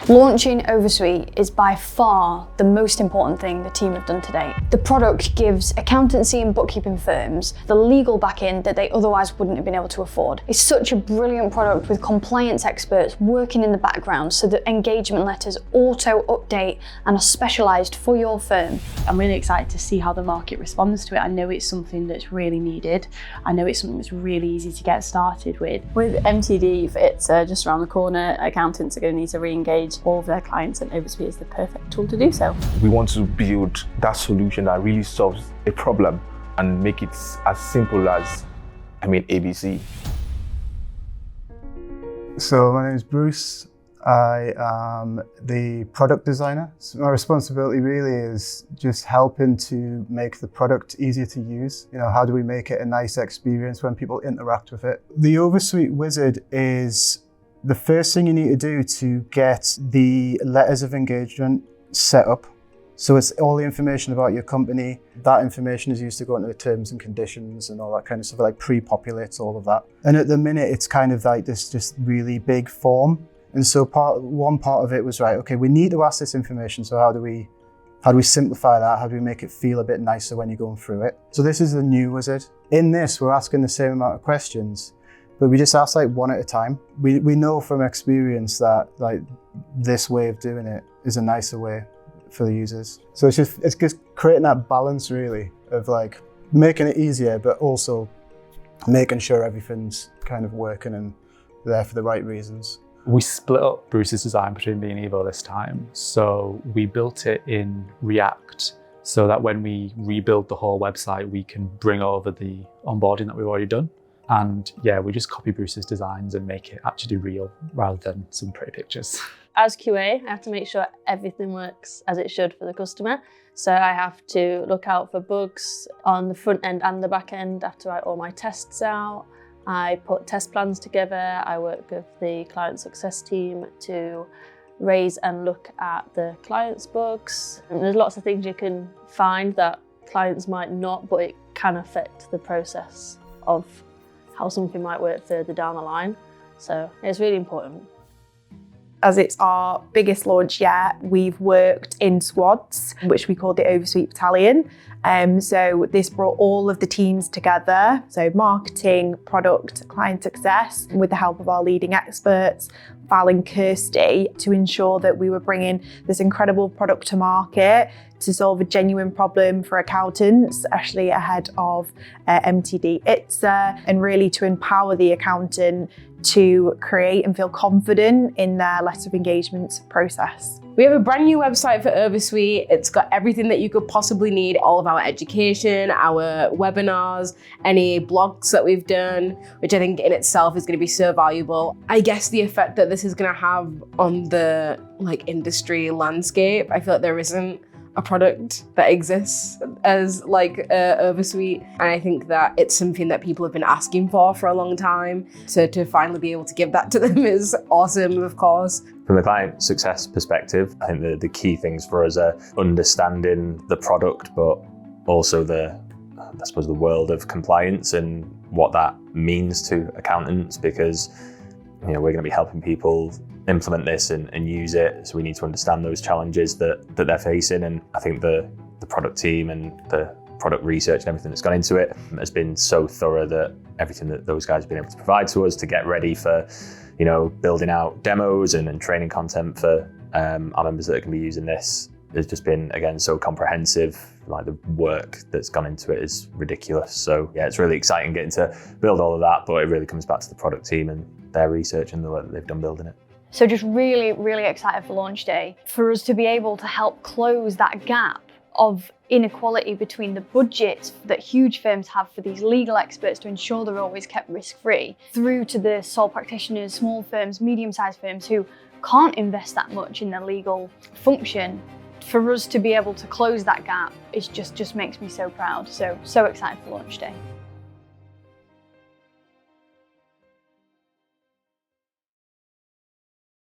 Launching OverSuite is by far the most important thing the team have done today. The product gives accountancy and bookkeeping firms the legal backing that they otherwise wouldn't have been able to afford. It's such a brilliant product with compliance experts working in the background so that engagement letters auto-update and are specialised for your firm. I'm really excited to see how the market responds to it. I know it's something that's really needed. I know it's something that's really easy to get started with. With MTD, it's just around the corner. Accountants are going to need to re-engage all of their clients, and OverSuite is the perfect tool to do so. We want to build that solution that really solves a problem and make it as simple as, ABC. So my name is Bruce. I am the product designer. So my responsibility really is just helping to make the product easier to use. How do we make it a nice experience when people interact with it? The OverSuite wizard is the first thing you need to do to get the letters of engagement set up. So it's all the information about your company. That information is used to go into the terms and conditions and all that kind of stuff, like pre-populates all of that. And at the minute, it's kind of like this just really big form. And so one part of it was, right, okay, we need to ask this information. So how do we simplify that? How do we make it feel a bit nicer when you're going through it? So this is the new wizard. In this, we're asking the same amount of questions, but we just ask like one at a time. We know from experience that like this way of doing it is a nicer way for the users. So it's just creating that balance really of like making it easier, but also making sure everything's kind of working and there for the right reasons. We split up Bruce's design between me and Evo this time. So we built it in React so that when we rebuild the whole website, we can bring over the onboarding that we've already done. And yeah, we just copy Bruce's designs and make it actually real rather than some pretty pictures. As QA, I have to make sure everything works as it should for the customer. So I have to look out for bugs on the front end and the back end. I have to write all my tests out. I put test plans together. I work with the client success team to raise and look at the client's bugs. And there's lots of things you can find that clients might not, but it can affect the process of how something might work further down the line. So it's really important. As it's our biggest launch yet, we've worked in squads, which we call the OverSuite Battalion. So this brought all of the teams together, so marketing, product, client success, with the help of our leading experts, Val and Kirsty, to ensure that we were bringing this incredible product to market to solve a genuine problem for accountants, especially ahead of MTD ITSA, and really to empower the accountant to create and feel confident in their letter of engagement process. We have a brand new website for OverSuite. It's got everything that you could possibly need, all of our education, our webinars, any blogs that we've done, which I think in itself is going to be so valuable. I guess the effect that this is going to have on the industry landscape, I feel like there isn't a product that exists as OverSuite. And I think that it's something that people have been asking for a long time. So to finally be able to give that to them is awesome, of course. From the client success perspective, I think the key things for us are understanding the product, but also the world of compliance and what that means to accountants, because we're going to be helping people implement this and use it. So we need to understand those challenges that they're facing. And I think the product team and the product research and everything that's gone into it has been so thorough that everything that those guys have been able to provide to us to get ready for, building out demos and training content for our members that are going to be using this has just been, again, so comprehensive. Like the work that's gone into it is ridiculous. So yeah, it's really exciting getting to build all of that, but it really comes back to the product team and their research and the work that they've done building it. So just really, really excited for launch day, for us to be able to help close that gap of inequality between the budgets that huge firms have for these legal experts to ensure they're always kept risk-free, through to the sole practitioners, small firms, medium-sized firms who can't invest that much in their legal function. For us to be able to close that gap, it just makes me so proud. So excited for launch day.